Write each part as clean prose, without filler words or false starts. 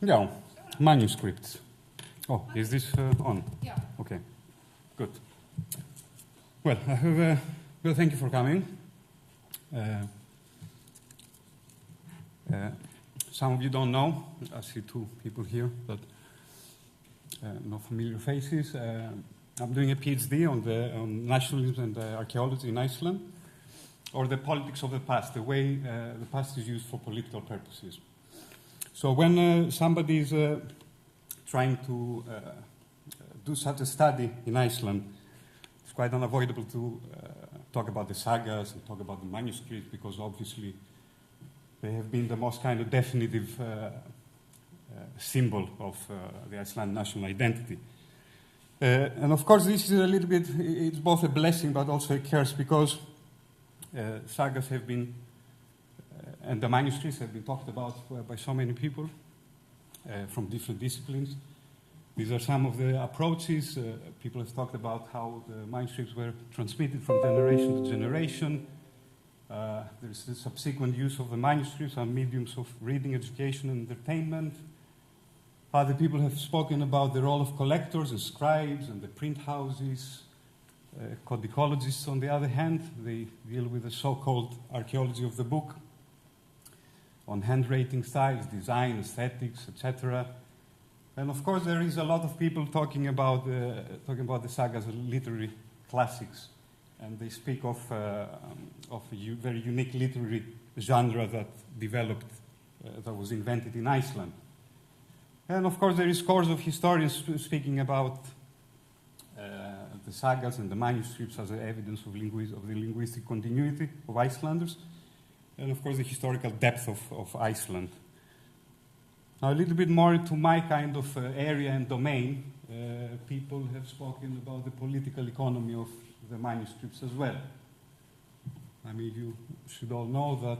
Yeah, manuscripts. Oh, is this on? Yeah. Okay, good. Well, I have, well, thank you for coming. Some of you don't know. I see two people here, but no familiar faces. I'm doing a PhD on nationalism and archaeology in Iceland, or the politics of the past, the way the past is used for political purposes. So when somebody is trying to do such a study in Iceland, it's quite unavoidable to talk about the sagas and talk about the manuscripts, because obviously they have been the most kind of definitive symbol of the Icelandic national identity. And of course, this is a little bit, it's both a blessing but also a curse, because sagas have been, and the manuscripts have been talked about by so many people from different disciplines. These are some of the approaches. People have talked about how the manuscripts were transmitted from generation to generation. There's the subsequent use of the manuscripts as mediums of reading, education, and entertainment. Other people have spoken about the role of collectors and scribes and the print houses. Codicologists, on the other hand, they deal with the so-called archaeology of the book, on handwriting styles, design, aesthetics, etc. And of course, there is a lot of people talking about the sagas as literary classics, and they speak of a very unique literary genre that developed, that was invented in Iceland. And of course, there is scores of historians speaking about the sagas and the manuscripts as evidence of the linguistic continuity of Icelanders, and of course the historical depth of Iceland. Now, a little bit more to my kind of area and domain, people have spoken about the political economy of the manuscripts as well. I mean, you should all know that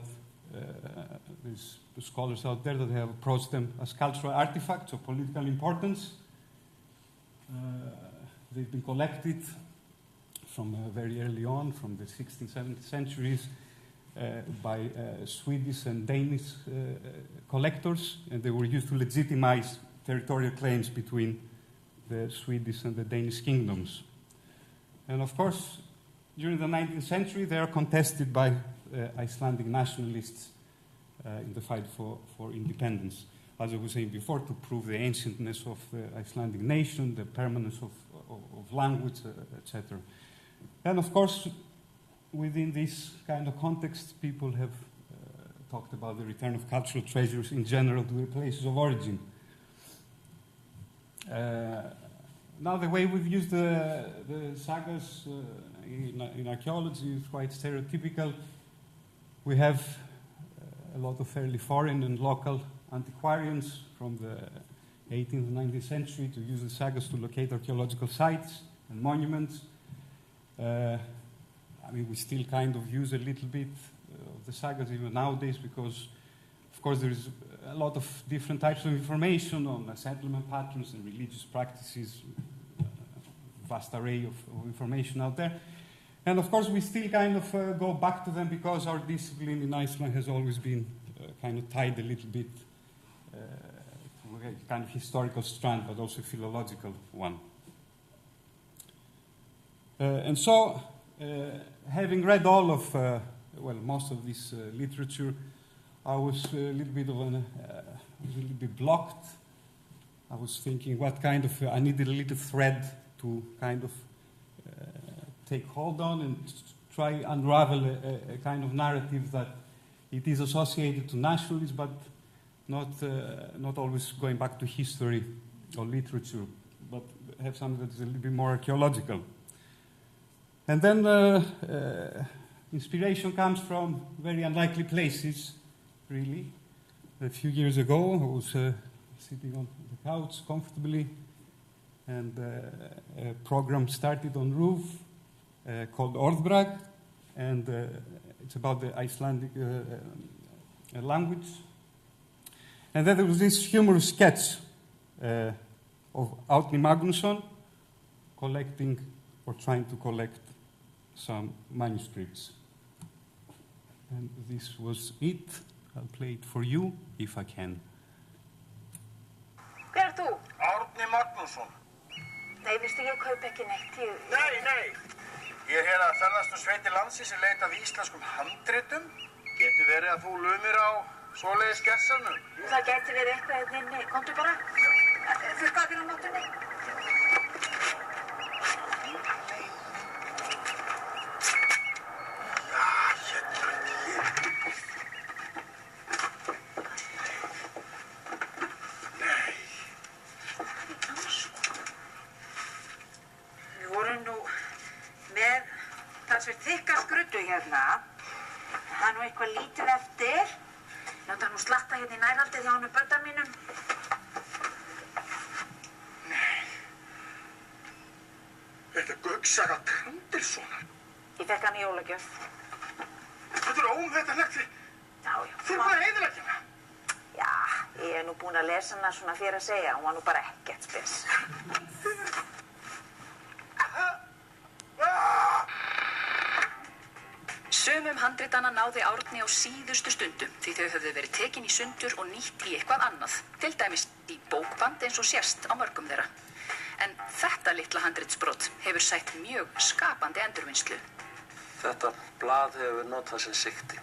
there's scholars out there that have approached them as cultural artifacts of political importance. They've been collected from very early on, from the 16th, 17th centuries, by Swedish and Danish collectors, and they were used to legitimize territorial claims between the Swedish and the Danish kingdoms. And of course, during the 19th century, they are contested by Icelandic nationalists in the fight for independence. As I was saying before, to prove the ancientness of the Icelandic nation, the permanence of language, etc. And of course, within this kind of context, people have talked about the return of cultural treasures in general to their places of origin. Now, the way we've used the sagas in archaeology is quite stereotypical. We have a lot of fairly foreign and local antiquarians from the 18th and 19th century to use the sagas to locate archaeological sites and monuments. I mean, we still kind of use a little bit of the sagas even nowadays, because, of course, there is a lot of different types of information on settlement patterns and religious practices, vast array of information out there. And, of course, we still kind of go back to them, because our discipline in Iceland has always been kind of tied a little bit to a kind of historical strand, but also a philological one. And so, having read all of, well, most of this literature, I was a little bit blocked. I was thinking what kind of, I needed a little thread to kind of take hold on and try unravel a kind of narrative that it is associated to nationalism, but not always going back to history or literature, but have something that is a little bit more archaeological. And then inspiration comes from very unlikely places, really. A few years ago, I was sitting on the couch comfortably, and a program started on RÚV called Orðbragð, and it's about the Icelandic language. And then there was this humorous sketch of Árni Magnússon collecting, or trying to collect, some manuscripts. And this was it. I'll play it for you, if I can. Hver þú? Árni Magnússon. Nei, veistu, ég kaup ekki neitt. Nei. Ég er að ferðast sveiti landsins í leit af íslenskum handritum. Getur verið að þú lumir á svoleiðis gersanum? Það gæti verið eitthvað inni. Komdu bara. Þurrkaðu fyrir nóttunni. Hérna. Það nú eitthvað lítið eftir. Láta nú slatta hérna í nærhaldið hjá honum börnum mínum. Nei. Þetta Guggsaga Anderssonar. Ég fekk hann í jólagjöf. Þetta óumveitanlegt. Já. Þú bara eyðileggja hana. Já, ég nú búin að lesa hana svona fyrir að segja. Hún var nú bara ekkert spes. Sumum handritana náði Árni á síðustu stundum því þau höfðu verið tekin í sundur og nýtt í eitthvað annað, til dæmis í bókband eins og sést á mörgum þeirra. En þetta litla handritsbrot hefur sætt mjög skapandi endurvinnslu. Þetta blað hefur notað sem sigti.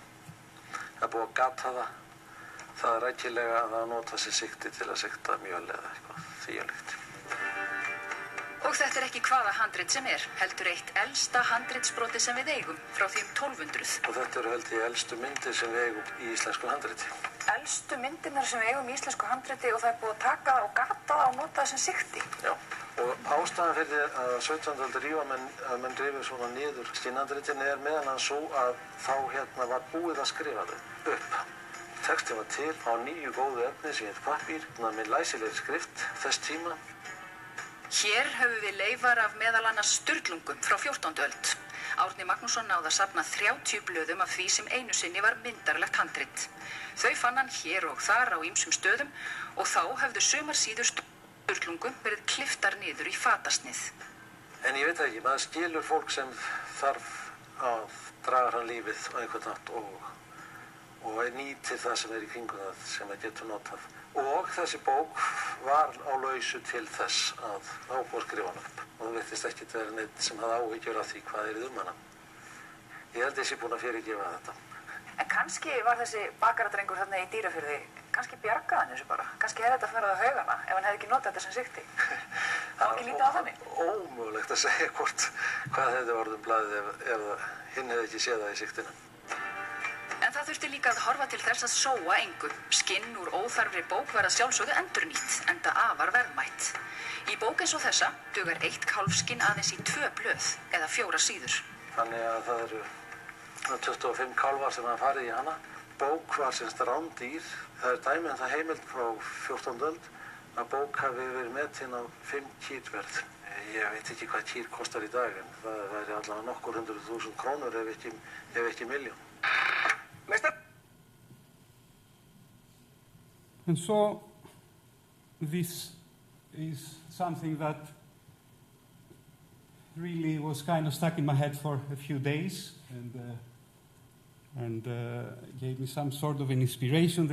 Það er búið að gata það. Það er rækilega að það nota sem sigti til að sigta mjöl eða eitthvað þvíalíkt. Og þetta er ekki hvaða handrit sem heldur eitt elsta handritsbroti sem við eigum frá því 1200. Og þetta eru held ég elstu myndir sem við eigum í íslensku handriti. Elstu myndirnar sem við eigum í íslensku handriti og það er búið að taka það og gata það og nota það sem sigti. Já, og ástæðan fyrir að 17. aldar að menn rifið svona niður skinnhandritin er meðan hann svo að þá var búið að skrifa þau upp. Textin var til á nýju góðu efni sem heit pappír, með læsilegri skrift þess tíma. Hér höfum við leifar af meðal annars Sturlungum frá 14. öld. Árni Magnússon náði að safna 30 blöðum af því sem einu sinni var myndarlegt handrit. Þau fann hann hér og þar á ýmsum stöðum og þá höfðu sumar síður Sturlungum verið klipptar niður í fatasnið. En ég veit ekki, maður skilur fólk sem þarf að draga hann lífið á einhvern nátt og nýtir það sem í kringum það sem getur notað. Og þessi bók var á lausu til þess að ábúið að skrifa hann upp. Og það virtist ekkert vera neitt sem hafði áhyggjur af því hvað hana. Ég held þessi búin að fyrirgefa þetta. En kannski var þessi bakaradrengur þarna í Dýrafirði, kannski bjargaði hann þessu bara. Kannski hefði þetta farið á haugana ef hann hefði ekki notað þetta sem sigti. Það var ekki lítið á þannig. Ómögulegt að segja hvað hefði orðum blaðið ef hinn hefði ekki séð það í sigtinu. En það þurfti líka að horfa til þess að sóa engu. Skinn úr óþarfri bók var að sjálfsögðu endurnýtt, enda afar verðmætt. Í bók eins og þessa dugar 1 kálfskinn aðeins í 2 blöð eða 4 síður. Þannig að það eru 25 kálfar sem hafa farið í hana. Bók var semst rándýr. Það er dæmi um það heimild frá 14. öld að bók hafi verið metin á 5 kýrverð. Ég veit ekki hvað kýr kostar í dag en það væri allavega nokkur 100.000 krónur ef ekki milljón. And so this is something that really was kind of stuck in my head for a few days and gave me some sort of an inspiration.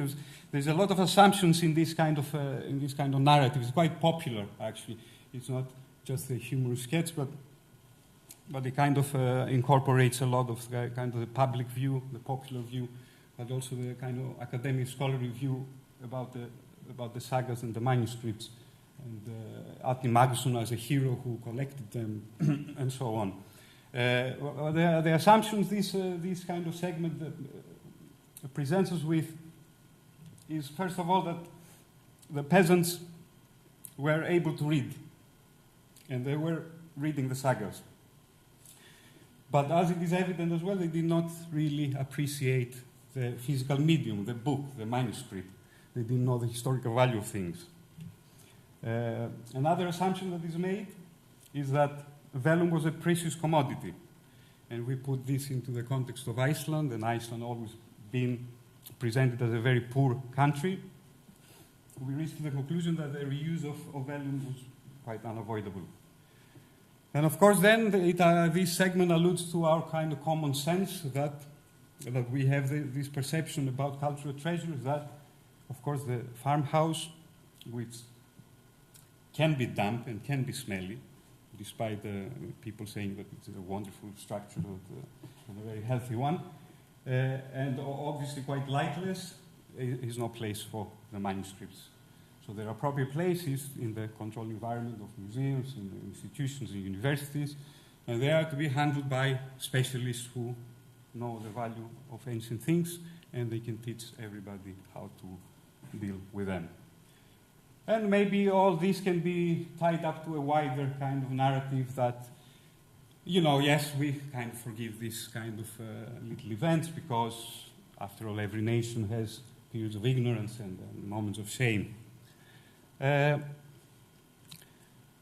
There's a lot of assumptions in this kind of narrative. It's quite popular, actually. It's not just a humorous sketch, but it kind of incorporates a lot of kind of the public view, the popular view, but also the kind of academic scholarly view about the sagas and the manuscripts, and Árni Magnússon as a hero who collected them, and so on. The assumptions this kind of segment presents us with is, first of all, that the peasants were able to read, and they were reading the sagas. But as it is evident as well, they did not really appreciate the physical medium, the book, the manuscript. They didn't know the historical value of things. Another assumption that is made is that vellum was a precious commodity. And we put this into the context of Iceland, and Iceland always been presented as a very poor country. We reached to the conclusion that the reuse of vellum was quite unavoidable. And of course then this segment alludes to our kind of common sense that that we have this perception about cultural treasures that, of course, the farmhouse, which can be damp and can be smelly, despite people saying that it's a wonderful structure and a very healthy one, and obviously quite lightless, is no place for the manuscripts. So there are proper places in the controlled environment of museums, in the institutions, and universities, and they are to be handled by specialists who know the value of ancient things, and they can teach everybody how to deal with them. And maybe all this can be tied up to a wider kind of narrative that, you know, yes, we kind of forgive this kind of little events because, after all, every nation has periods of ignorance and moments of shame. And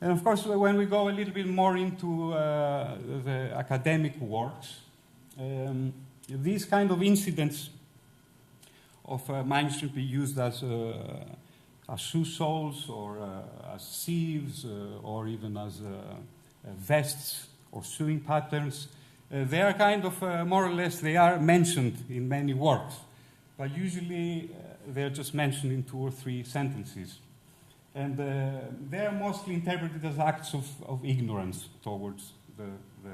of course, when we go a little bit more into the academic works, these kind of incidents of manuscript be used as shoe soles or as sieves or even as vests or sewing patterns. They are kind of more or less, they are mentioned in many works, but usually they're just mentioned in 2 or 3 sentences. And they are mostly interpreted as acts of ignorance towards the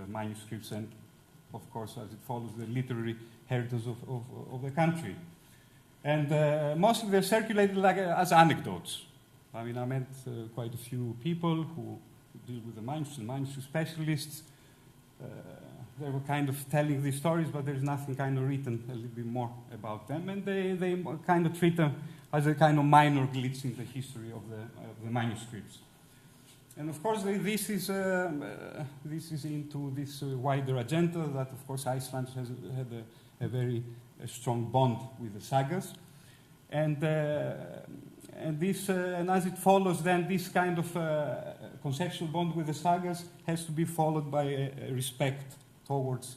manuscripts and, of course, as it follows, the literary heritage of the country. And mostly they're circulated like as anecdotes. I mean, I met quite a few people who deal with the manuscript specialists. They were kind of telling these stories, but there's nothing kind of written a little bit more about them. And they kind of treat them as a kind of minor glitch in the history of the manuscripts. And of course, this is into this wider agenda that, of course, Iceland has had a very strong bond with the sagas. And as it follows, then this kind of conceptual bond with the sagas has to be followed by a respect towards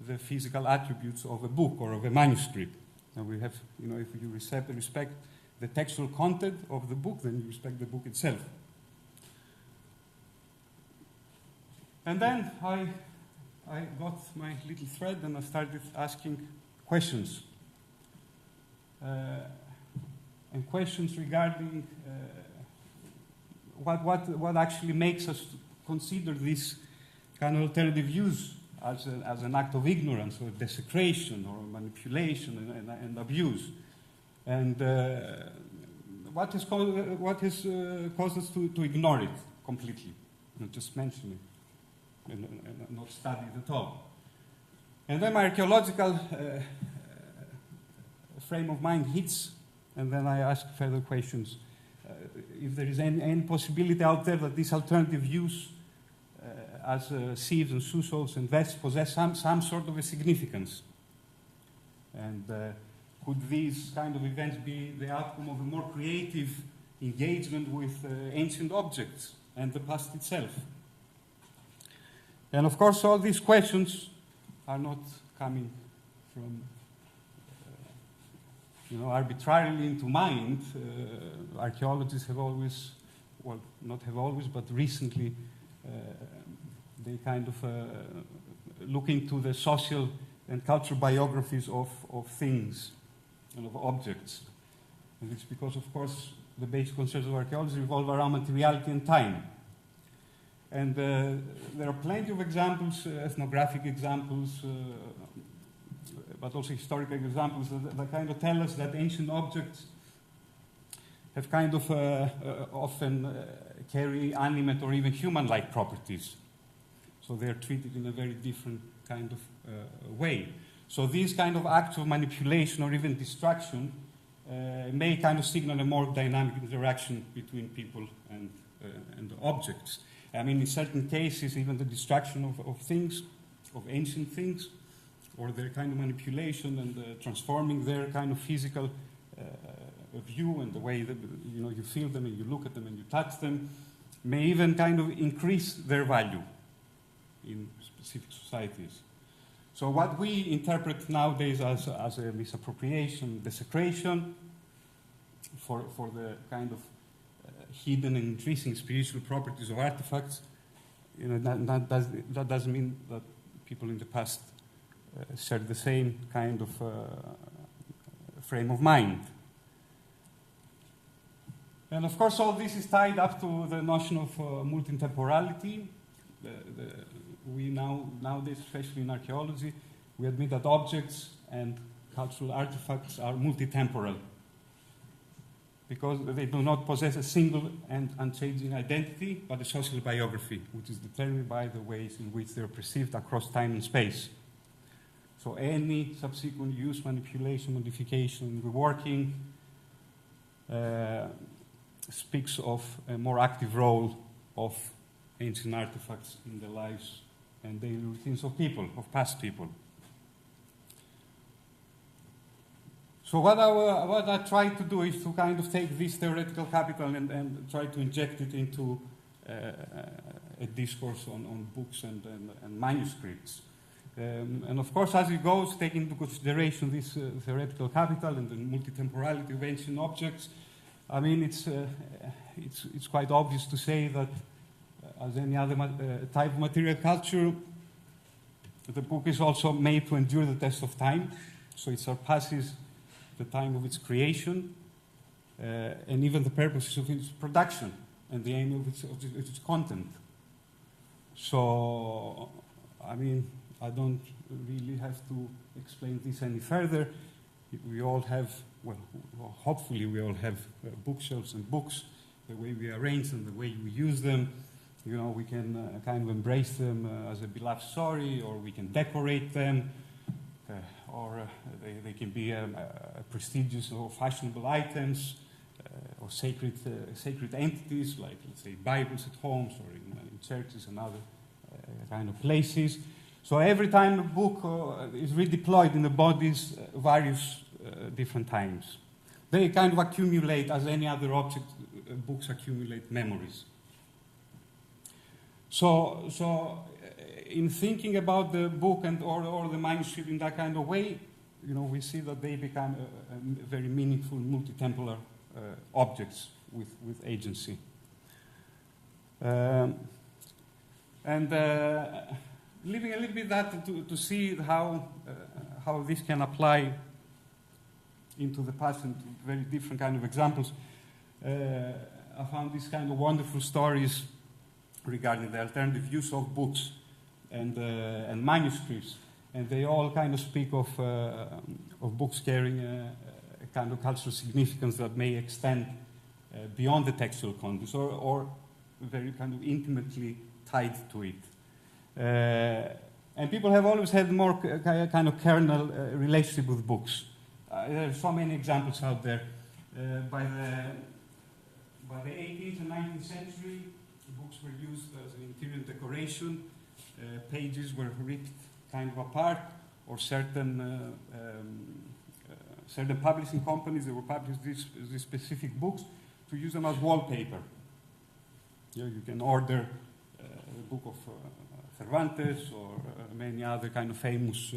the physical attributes of a book or of a manuscript. And we have, you know, if you respect the textual content of the book, then you respect the book itself. And then I got my little thread and I started asking questions. And questions regarding what actually makes us consider this kind of alternative use as an act of ignorance or desecration or manipulation and abuse. And what has caused us to ignore it completely, not just mention it and not study it at all. And then my archaeological frame of mind hits, and then I ask further questions. If there is any possibility out there that this alternative use as sieves and shoe soles and vests possess some sort of a significance. And could these kind of events be the outcome of a more creative engagement with ancient objects and the past itself? And of course, all these questions are not coming from arbitrarily into mind. Archaeologists have always, well, not have always, but recently, they kind of look into the social and cultural biographies of things and of objects. And it's because, of course, the basic concerns of archaeology revolve around materiality and time. And there are plenty of examples, ethnographic examples, but also historical examples that kind of tell us that ancient objects have kind of often carry animate or even human-like properties. So they're treated in a very different kind of way. So these kind of acts of manipulation or even destruction may kind of signal a more dynamic interaction between people and objects. I mean, in certain cases, even the destruction of things, of ancient things, or their kind of manipulation and transforming their kind of physical view and the way that you feel them and you look at them and you touch them, may even kind of increase their value in specific societies. So what we interpret nowadays as a misappropriation, desecration, for the kind of hidden and increasing spiritual properties of artifacts, that doesn't mean that people in the past share the same kind of frame of mind. And of course, all this is tied up to the notion of multitemporality. We nowadays, especially in archaeology, we admit that objects and cultural artifacts are multitemporal because they do not possess a single and unchanging identity, but a social biography, which is determined by the ways in which they are perceived across time and space. So any subsequent use, manipulation, modification, reworking speaks of a more active role of ancient artifacts in the lives and daily routines of people, of past people. So what I try to do is to kind of take this theoretical capital and try to inject it into a discourse on books and manuscripts. And of course, as it goes, taking into consideration this theoretical capital and the multitemporality of ancient objects, I mean, it's quite obvious to say that, as any other type of material culture, the book is also made to endure the test of time. So it surpasses the time of its creation and even the purposes of its production and the aim of its content. So, I mean, I don't really have to explain this any further. We all have, well, hopefully we all have bookshelves and books, the way we arrange them, the way we use them. You know, we can kind of embrace them as a beloved story, or we can decorate them, or they can be prestigious or fashionable items, or sacred entities, like, let's say, Bibles at homes or in churches and other kind of places. So every time a book is redeployed in the bodies, various different times, they kind of accumulate, as any other object, books accumulate memories. So in thinking about the book and or the manuscript in that kind of way, you know, we see that they become a very meaningful multitemporal objects with agency. Leaving a little bit that to see how this can apply into the past and very different kind of examples, I found these kind of wonderful stories regarding the alternative use of books and manuscripts, and they all kind of speak of books carrying a kind of cultural significance that may extend beyond the textual context or very kind of intimately tied to it. And people have always had more kind of kernel relationship with books. There are so many examples out there. By the 18th and 19th century, books were used as an interior decoration. Pages were ripped kind of apart, or certain publishing companies that were publishing these specific books to use them as wallpaper. You can order a book of Cervantes or many other kind of famous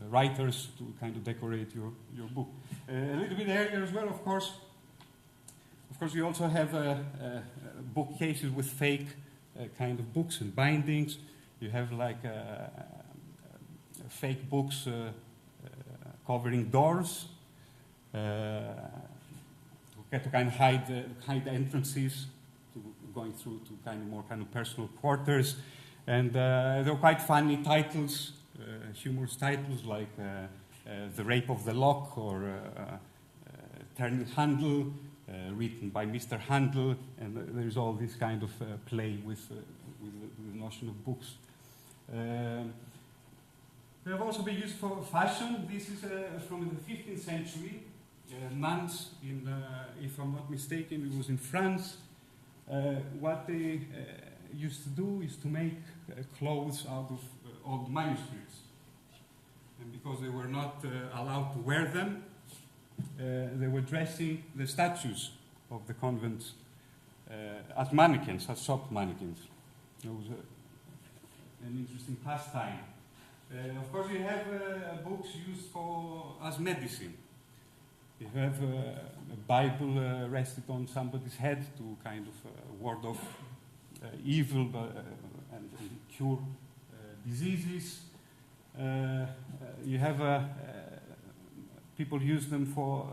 writers to kind of decorate your book. A little bit earlier as well, of course, you also have bookcases with fake kind of books and bindings. You have like fake books covering doors to kind of hide entrances, to going through to kind of more kind of personal quarters. And there were quite funny titles, humorous titles like The Rape of the Lock or Turning Handle, written by Mr. Handel, and there's all this kind of play with the notion of books. They have also been used for fashion. This is from the 15th century. Nuns, if I'm not mistaken, it was in France. What they used to do is to make clothes out of old manuscripts. And because they were not allowed to wear them, they were dressing the statues of the convents as mannequins, as shop mannequins. It was an interesting pastime. Of course, you have books used as medicine. You have a Bible rested on somebody's head to kind of ward off evil and cure diseases. You have people use them for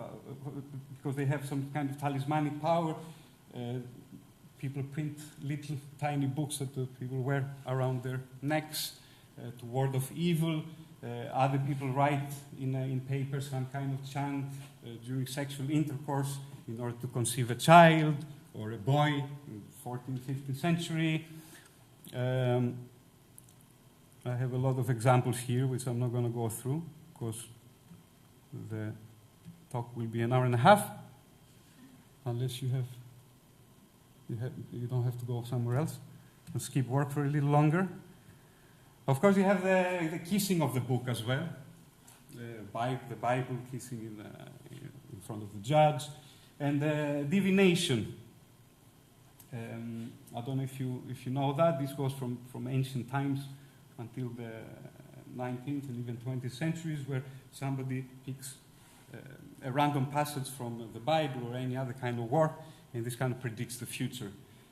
because they have some kind of talismanic power. People print little tiny books that the people wear around their necks to ward off evil. Other people write in paper some kind of chant during sexual intercourse in order to conceive a child or a boy in the 14th, 15th century. I have a lot of examples here, which I'm not going to go through, because the talk will be an hour and a half, unless you don't have to go somewhere else and skip work for a little longer. Of course, you have the kissing of the book as well, the Bible kissing in front of the judge, and divination. I don't know if you know that. This goes from ancient times until the 19th and even 20th centuries, where somebody picks a random passage from the Bible or any other kind of work, and this kind of predicts the future.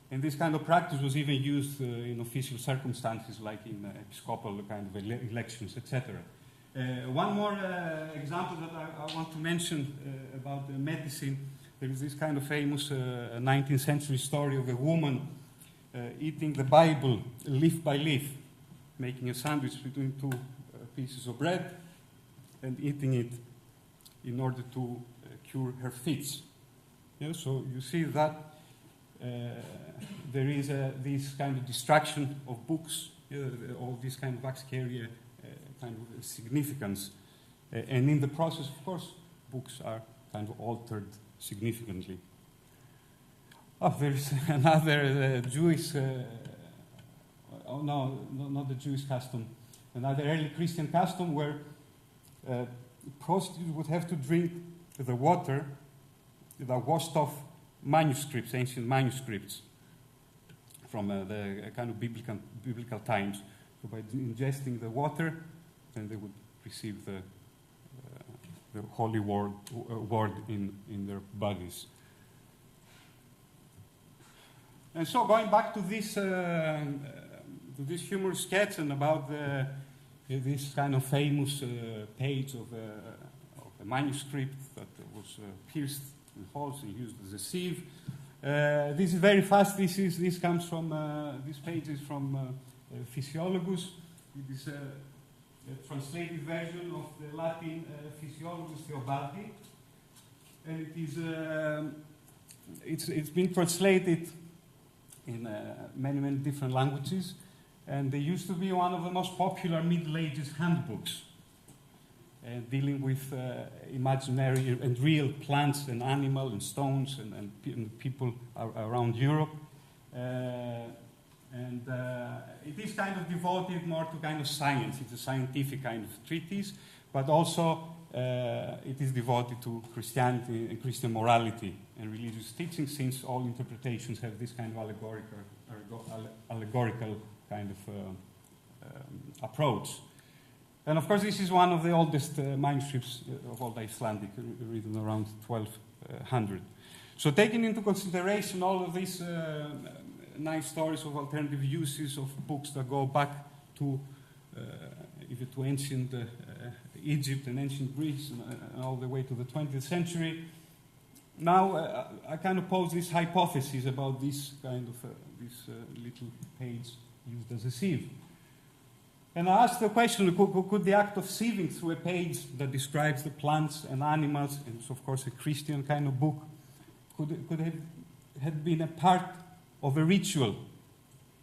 And this kind of practice was even used in official circumstances, like in episcopal kind of elections, etc. One more example that I want to mention about medicine. There is this kind of famous 19th century story of a woman eating the Bible leaf by leaf, making a sandwich between two pieces of bread and eating it in order to cure her fits. Yeah, so you see that there is this kind of distraction of books, all this kind of wax carry kind of significance. And in the process, of course, books are kind of altered significantly. Oh, there's another Jewish, not the Jewish custom, another early Christian custom where prostitutes would have to drink the water that washed off manuscripts, ancient manuscripts from the kind of biblical times. So by ingesting the water, then they would receive the holy word in their bodies. And so going back to this humorous sketch and about this kind of famous page of a manuscript that was pierced in holes and used as a sieve. This is very fast. This comes from this page is from Physiologus. It is a translated version of the Latin Physiologus Theobaldi, and it's been translated in many different languages, and they used to be one of the most popular Middle Ages handbooks, dealing with imaginary and real plants and animals and stones and people around Europe. And it is kind of devoted more to kind of science. It's a scientific kind of treatise, but also it is devoted to Christianity and Christian morality and religious teaching, since all interpretations have this kind of allegorical kind of approach. And of course, this is one of the oldest manuscripts of Old Icelandic, written around 1200. So taking into consideration all of these nice stories of alternative uses of books that go back to even to ancient Egypt and ancient Greece and all the way to the 20th century. Now I kind of pose this hypothesis about this kind of this little page used as a sieve. And I asked the question, could the act of sieving through a page that describes the plants and animals, and it's of course a Christian kind of book, could it have been a part of a ritual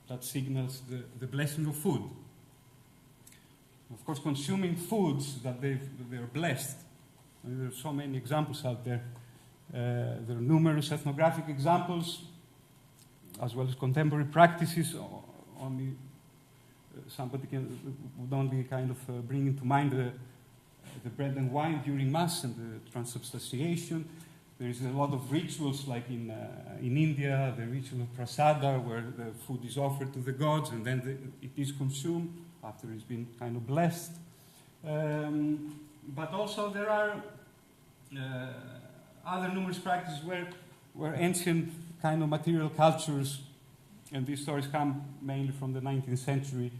that signals the blessing of food? Of course, consuming foods that they're blessed. I mean, there are so many examples out there. There are numerous ethnographic examples, as well as contemporary practices. Only somebody would only kind of bring into mind the bread and wine during Mass and the transubstantiation. There is a lot of rituals, like in India, the ritual of prasada, where the food is offered to the gods and then it is consumed after it's been kind of blessed. But also there are other numerous practices where ancient kind of material cultures, and these stories come mainly from the 19th century,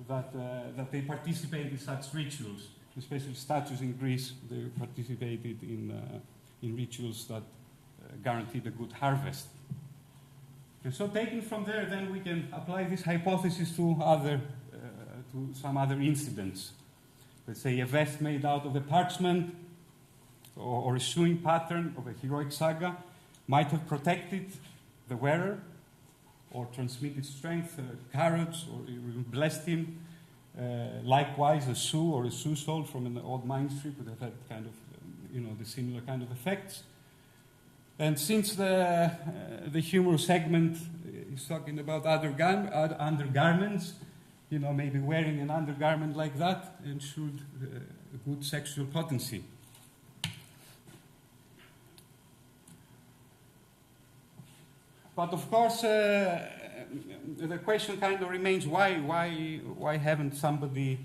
that they participate in such rituals, especially statues in Greece. They participated in rituals that guaranteed a good harvest. And so, taking from there, then we can apply this hypothesis to some other incidents. Let's say a vest made out of a parchment or a sewing pattern of a heroic saga might have protected the wearer or transmitted strength, courage, or even blessed him. Likewise, a shoe or a shoe sole from an old manuscript would have had kind of, the similar kind of effects. And since the humorous segment is talking about undergarments, maybe wearing an undergarment like that ensured a good sexual potency. But of course, the question kind of remains: why haven't somebody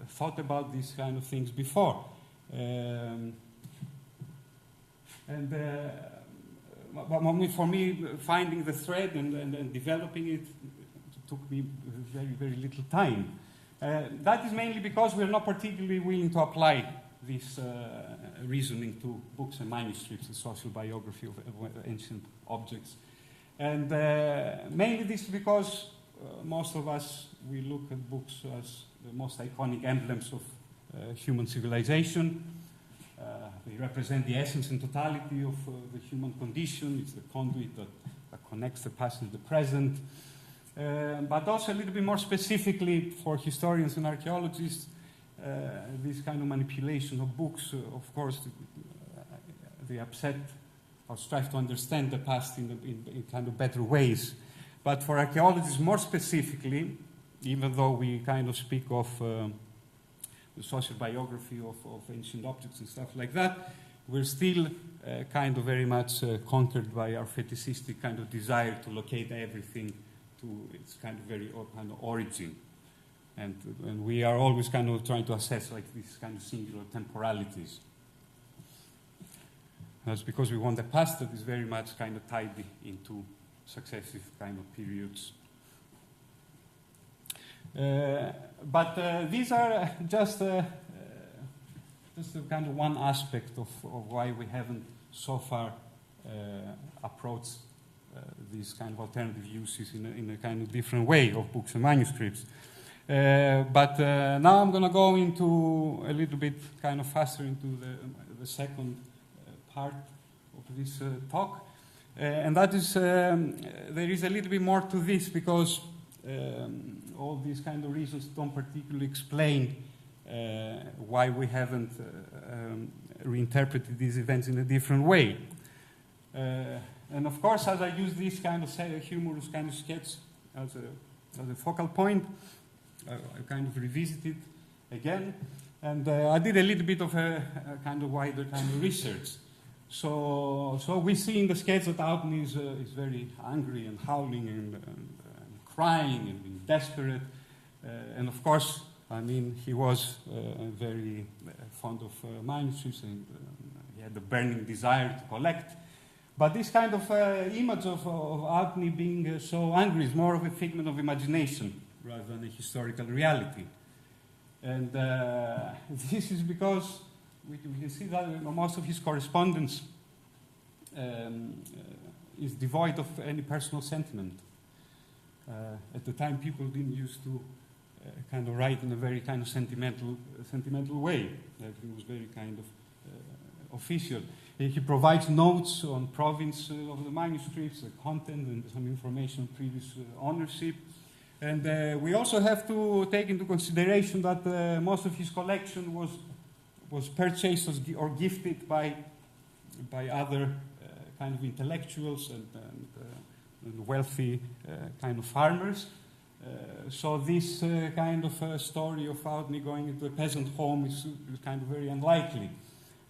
thought about these kind of things before? For me, finding the thread and developing it took me very, very little time. That is mainly because we are not particularly willing to apply this reasoning to books and manuscripts, the social biography of ancient objects. And mainly this is because most of us, we look at books as the most iconic emblems of human civilization. They represent the essence and totality of the human condition. It's the conduit that connects the past and the present. But also a little bit more specifically for historians and archaeologists, this kind of manipulation of books, of course, they upset or strive to understand the past in kind of better ways. But for archaeologists more specifically, even though we kind of speak of the social biography of ancient objects and stuff like that, we're still kind of very much conquered by our fetishistic kind of desire to locate everything to its kind of very kind of origin. And we are always kind of trying to assess like these kind of singular temporalities. That's because we want the past that is very much kind of tied into successive kind of periods. But these are just kind of one aspect of why we haven't so far approached these kind of alternative uses in a kind of different way of books and manuscripts. But now I'm going to go into a little bit kind of faster into the second part of this talk. And that is, there is a little bit more to this because all these kind of reasons don't particularly explain why we haven't reinterpreted these events in a different way. And of course, as I use this kind of humorous kind of sketch as a focal point, I kind of revisited again, and I did a little bit of a kind of wider kind of research. So we see in the sketch that Outney is very angry and howling and crying and being desperate. And of course, I mean, he was very fond of manuscripts and he had the burning desire to collect. But this kind of image of Outney being so angry is more of a figment of imagination rather than a historical reality. And this is because we can see that most of his correspondence is devoid of any personal sentiment. At the time, people didn't used to kind of write in a very kind of sentimental way. Everything was very kind of official. He provides notes on province of the manuscripts, the content, and some information on previous ownership. And we also have to take into consideration that most of his collection was purchased or gifted by other kind of intellectuals and wealthy kind of farmers. So this kind of story of Outney going into a peasant home is kind of very unlikely.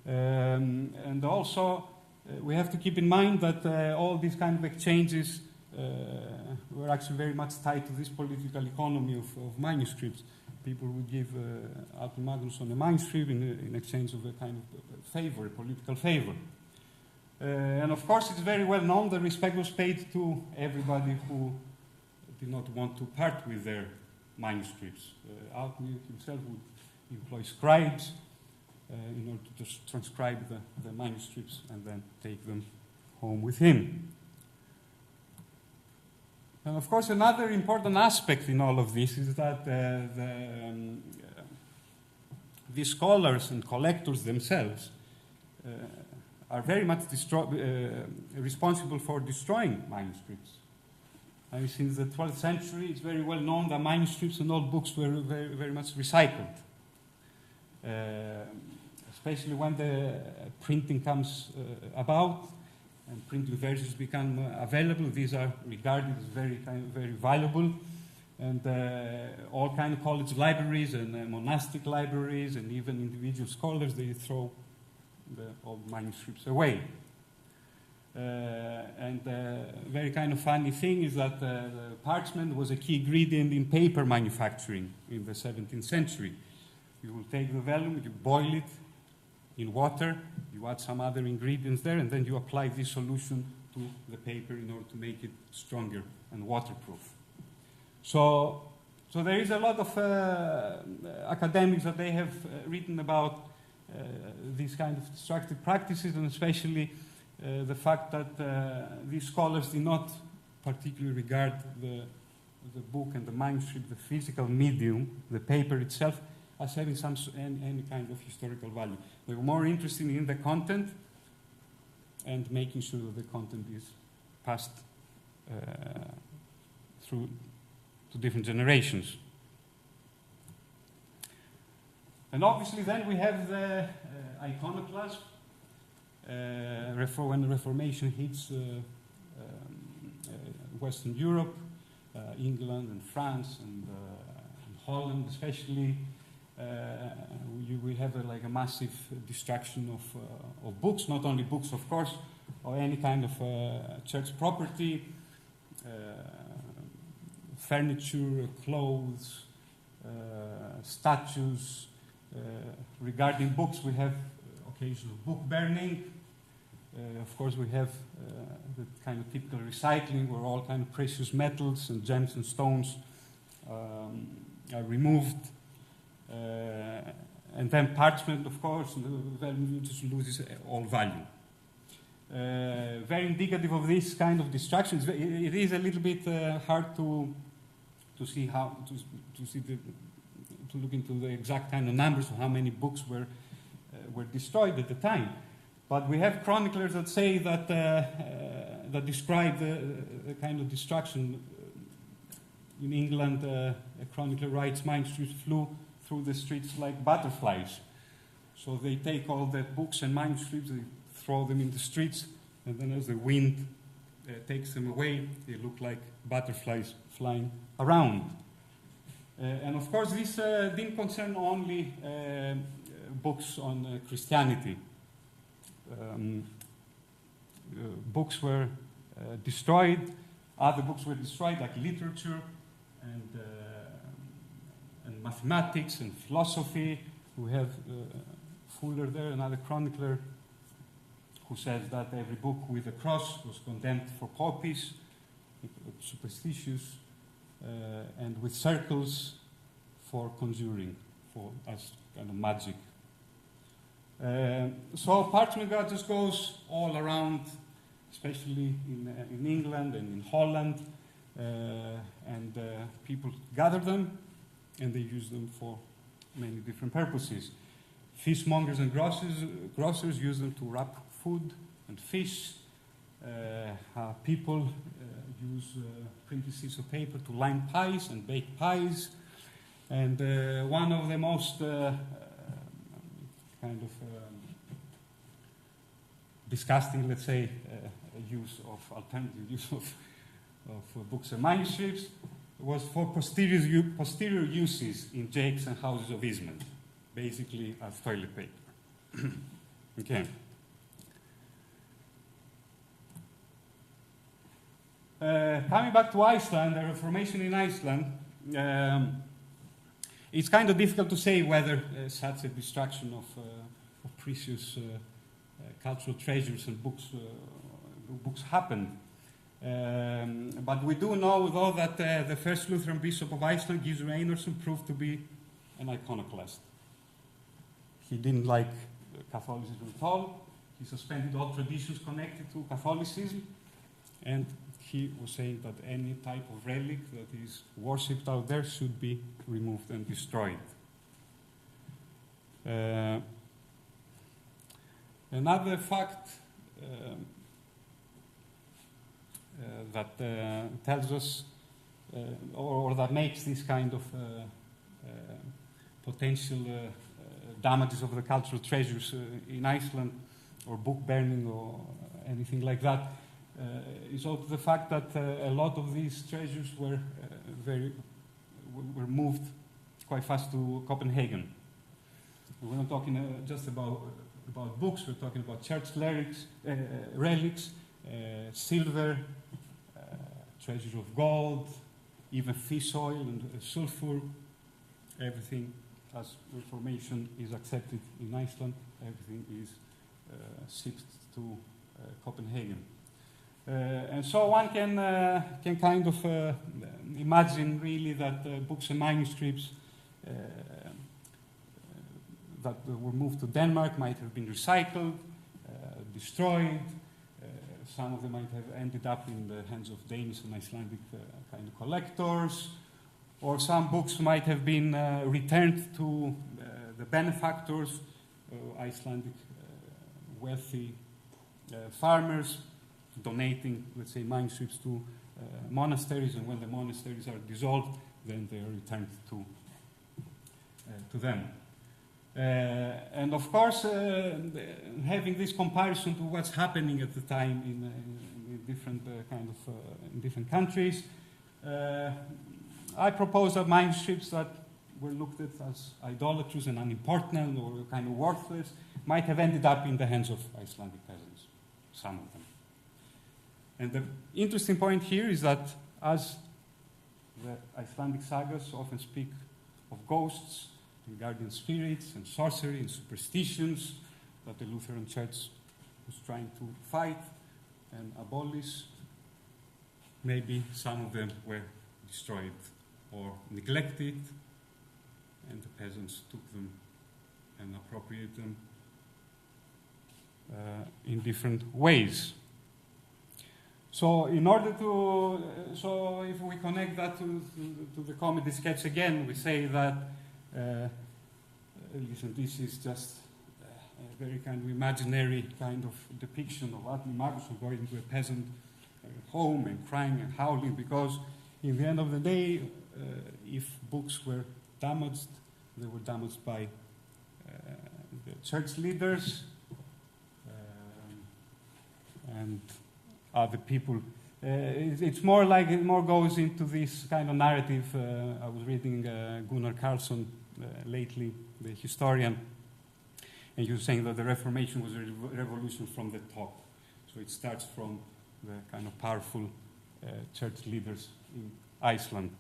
And also, we have to keep in mind that all these kind of exchanges were actually very much tied to this political economy of manuscripts. People would give Átni Magnússon a manuscript in exchange of a kind of favor, a political favor. And of course, it's very well known that respect was paid to everybody who did not want to part with their manuscripts. Alchemy himself would employ scribes in order to just transcribe the manuscripts and then take them home with him. And of course, another important aspect in all of this is that the scholars and collectors themselves are very much responsible for destroying manuscripts. Since the 12th century, it's very well known that manuscripts and old books were very, very much recycled. Especially when the printing comes about and printing versions become available, these are regarded as very valuable. And all kind of college libraries and monastic libraries and even individual scholars, they throw the old manuscripts away. And very kind of funny thing is that parchment was a key ingredient in paper manufacturing in the 17th century. You will take the vellum, you boil it in water, you add some other ingredients there, and then you apply this solution to the paper in order to make it stronger and waterproof. So there is a lot of academics that they have written about these kind of destructive practices, and especially the fact that these scholars did not particularly regard the book and the manuscript, the physical medium, the paper itself, as having any kind of historical value. They were more interested in the content and making sure that the content is passed through to different generations. And obviously then we have the iconoclasm. When the Reformation hits Western Europe, England and France and Holland especially, we have a massive destruction of books, not only books of course, or any kind of church property, furniture, clothes, statues. Regarding books, we have occasional book burning. Of course, we have the kind of typical recycling where all kind of precious metals and gems and stones are removed. And then parchment, of course, just loses all value. Very indicative of this kind of destruction. It is a little bit hard to see how to look into the exact kind of numbers of how many books were destroyed at the time. But we have chroniclers that say that that describe the kind of destruction. In England, a chronicler writes, manuscripts flew through the streets like butterflies. So they take all the books and manuscripts, they throw them in the streets, and then as the wind takes them away, they look like butterflies flying around. And of course, this didn't concern only books on Christianity. Books were destroyed, other books were destroyed, like literature and mathematics and philosophy. We have Fuller there, another chronicler, who says that every book with a cross was condemned for copies, superstitious, and with circles for conjuring, as kind of magic. So parchment just goes all around, especially in England and in Holland, and people gather them and they use them for many different purposes. Fishmongers and grocers use them to wrap food and fish. People use printed sheets of paper to line pies and bake pies. And one of the most kind of disgusting, let's say, alternative use of books and manuscripts was for posterior uses in jakes and houses of easement, basically as toilet paper. Okay. Coming back to Iceland, the Reformation in Iceland, it's kind of difficult to say whether such a destruction of precious cultural treasures and books happened. But we do know, though, that the first Lutheran bishop of Iceland, Gizur Einarsson, proved to be an iconoclast. He didn't like Catholicism at all. He suspended all traditions connected to Catholicism, and he was saying that any type of relic that is worshipped out there should be removed and destroyed. Another fact that tells us, or that makes this kind of potential damages of the cultural treasures in Iceland, or book burning or anything like that, is also the fact that a lot of these treasures were moved quite fast to Copenhagen. We're not talking just about books. We're talking about church relics, silver, treasures of gold, even fish oil and sulfur. Everything, as Reformation is accepted in Iceland, everything is shipped to Copenhagen. And so one can kind of imagine really that books and manuscripts that were moved to Denmark might have been recycled, destroyed. Some of them might have ended up in the hands of Danish and Icelandic kind of collectors, or some books might have been returned to the benefactors, Icelandic wealthy farmers, donating, let's say, manuscripts to monasteries, and when the monasteries are dissolved, then they are returned to them. And of course, having this comparison to what's happening at the time in different in different countries, I propose that manuscripts that were looked at as idolatrous and unimportant or kind of worthless might have ended up in the hands of Icelandic peasants, some of them. And the interesting point here is that as the Icelandic sagas often speak of ghosts and guardian spirits and sorcery and superstitions that the Lutheran Church was trying to fight and abolish, maybe some of them were destroyed or neglected, and the peasants took them and appropriated them in different ways. So in order to, so if we connect that to the comedy sketch again, we say that, listen, this is just a very kind of imaginary kind of depiction of Árni Magnússon going to a peasant home and crying and howling, because in the end of the day, if books were damaged, they were damaged by the church leaders and other people. It's more like, it more goes into this kind of narrative. I was reading Gunnar Karlsson lately, the historian, and he was saying that the Reformation was a revolution from the top. So it starts from the kind of powerful church leaders in Iceland.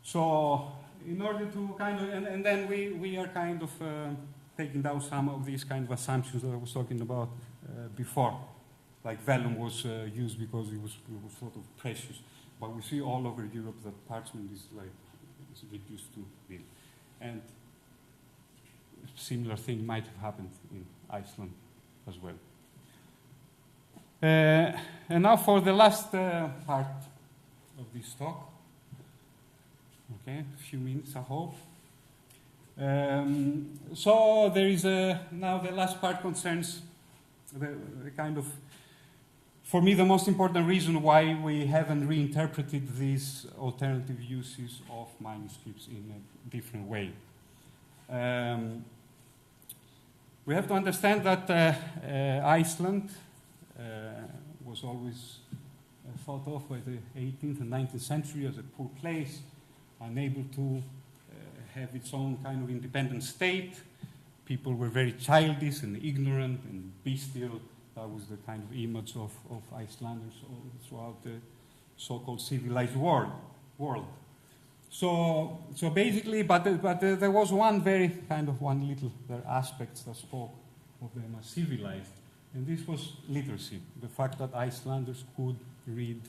So in order to kind of, and then we are kind of taking down some of these kind of assumptions that I was talking about before. Like vellum was used because it was sort of precious, but we see all over Europe that parchment is like it's reduced to nil, and similar thing might have happened in Iceland as well. And now for the last part of this talk. Okay, a few minutes, I hope. So there is now the last part concerns the kind of, for me, the most important reason why we haven't reinterpreted these alternative uses of manuscripts in a different way. We have to understand that Iceland was always thought of by the 18th and 19th century as a poor place, unable to have its own kind of independent state. People were very childish and ignorant and bestial. That was the kind of image of Icelanders throughout the so-called civilized world. So basically, but there was one very kind of one little aspects that spoke of them as civilized, and this was literacy. The fact that Icelanders could read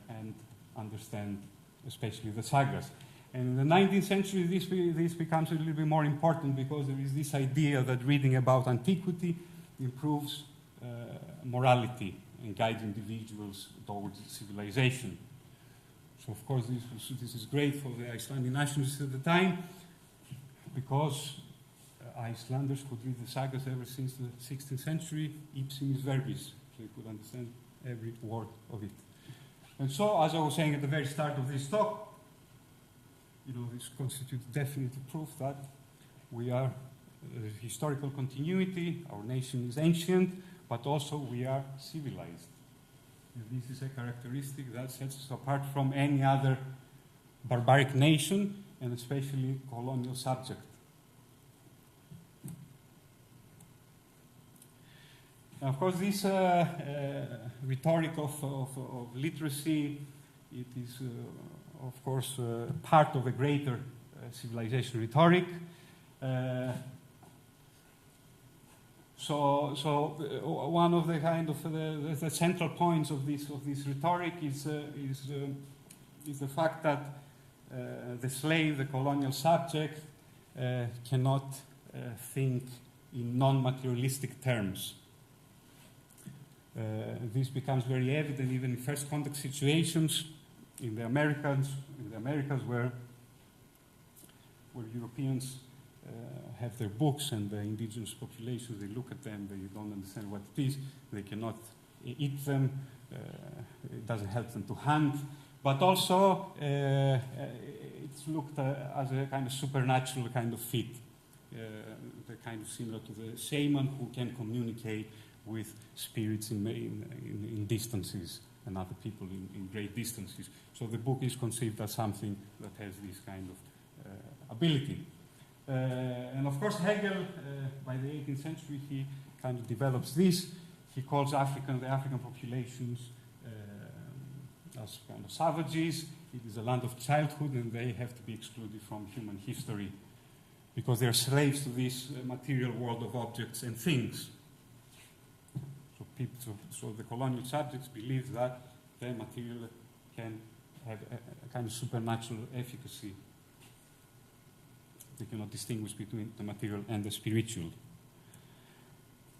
and understand especially the sagas. And in the 19th century, this becomes a little bit more important because there is this idea that reading about antiquity improves morality and guides individuals towards civilization. So, of course, this is great for the Icelandic nationalists at the time because Icelanders could read the sagas ever since the 16th century, ipsimis verbis, so they could understand every word of it. And so, as I was saying at the very start of this talk, this constitutes definitely proof that we are historical continuity, our nation is ancient, but also we are civilized. And this is a characteristic that sets us apart from any other barbaric nation, and especially colonial subject. Now, of course, this rhetoric of literacy, it is, of course, part of a greater civilization rhetoric. So one of the kind of the central points of this rhetoric is the fact that the slave, the colonial subject, cannot think in non-materialistic terms. This becomes very evident even in first contact situations in the Americas, where Europeans have their books and the indigenous populations, they look at them, they don't understand what it is, they cannot eat them, it doesn't help them to hunt, but also it's looked as a kind of supernatural kind of feat, the kind of similar to the shaman who can communicate with spirits in distances and other people in great distances. So the book is conceived as something that has this kind of ability. And of course, Hegel, by the 18th century, he kind of develops this. He calls the African populations as kind of savages. It is a land of childhood, and they have to be excluded from human history because they are slaves to this material world of objects and things. So the colonial subjects believe that the material can have a kind of supernatural efficacy. They cannot distinguish between the material and the spiritual.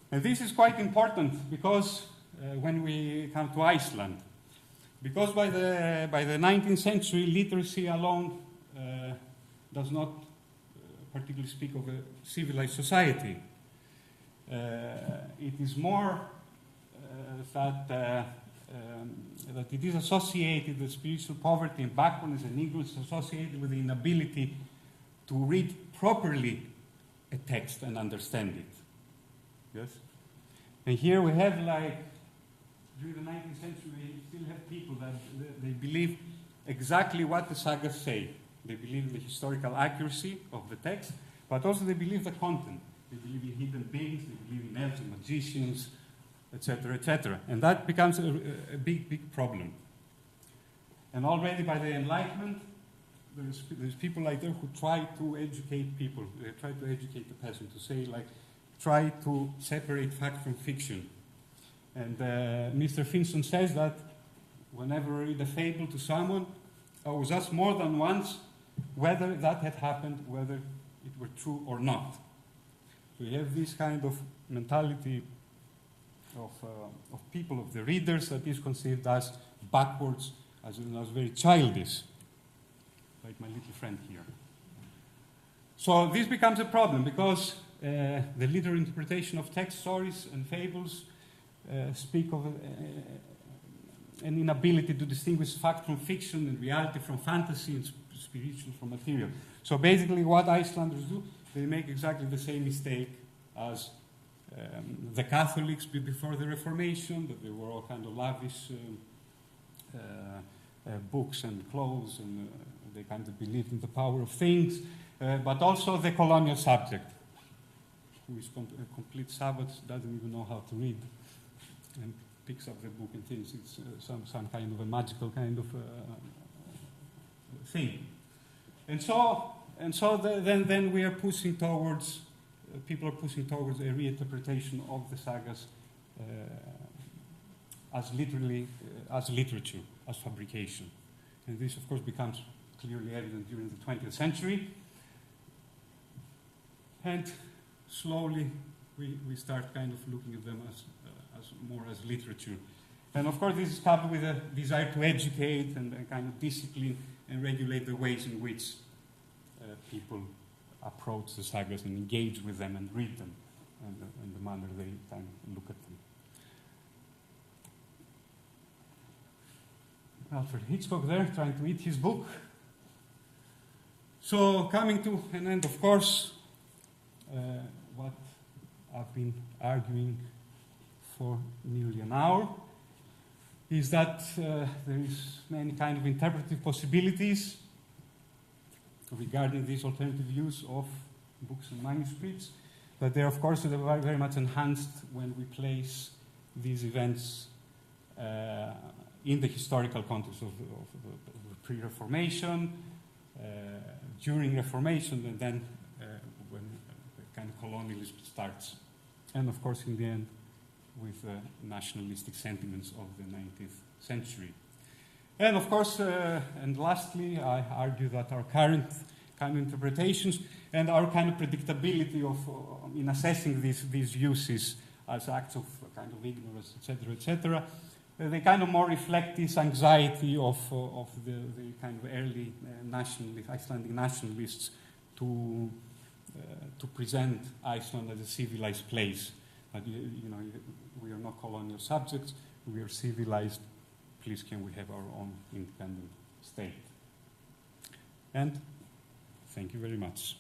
And this is quite important because when we come to Iceland, because by the 19th century, literacy alone does not particularly speak of a civilized society. It is more that it is associated with spiritual poverty and backwardness and ignorance, associated with the inability to read properly a text and understand it. Yes? And here we have, like, during the 19th century, we still have people that they believe exactly what the sagas say. They believe in the historical accuracy of the text, but also they believe the content. They believe in hidden beings, they believe in elves and magicians, etc., etc. And that becomes a big problem. And already by the Enlightenment, there's people like there who try to educate people. They try to educate the peasant, to say, like, try to separate fact from fiction. And Mr. Finson says that whenever I read a fable to someone, I was asked more than once whether that had happened, whether it were true or not. So you have this kind of mentality of people, of the readers, that is conceived as backwards, as very childish, like my little friend here. So this becomes a problem because the literal interpretation of text stories and fables speak of an inability to distinguish fact from fiction and reality from fantasy and spiritual from material. So basically what Icelanders do, they make exactly the same mistake as the Catholics before the Reformation, that they were all kind of lavish books and clothes, and they kind of believed in the power of things, but also the colonial subject, who is a complete savage, doesn't even know how to read, and picks up the book and thinks it's some kind of a magical kind of thing. And so then we are pushing towards, people are pushing towards a reinterpretation of the sagas as literally as literature, as fabrication. And this, of course, becomes clearly evident during the 20th century. And slowly we start kind of looking at them as more as literature. And of course, this is coupled with a desire to educate and kind of discipline and regulate the ways in which people approach the sagas and engage with them and read them, and the manner they kind of look at them. Alfred Hitchcock there, trying to eat his book. So, coming to an end, of course, what I've been arguing for nearly an hour is that there is many kind of interpretive possibilities regarding these alternative views of books and manuscripts, but they're, of course, very, very much enhanced when we place these events in the historical context of the pre-Reformation, during Reformation, and then when the kind of colonialism starts. And, of course, in the end, with the nationalistic sentiments of the 19th century. And, of course, and lastly, I argue that our current kind of interpretations and our kind of predictability of in assessing these uses as acts of kind of ignorance, etc., they kind of more reflect this anxiety of the kind of early Icelandic nationalists to present Iceland as a civilized place. But we are not colonial subjects. We are civilized. Please, can we have our own independent state? And thank you very much.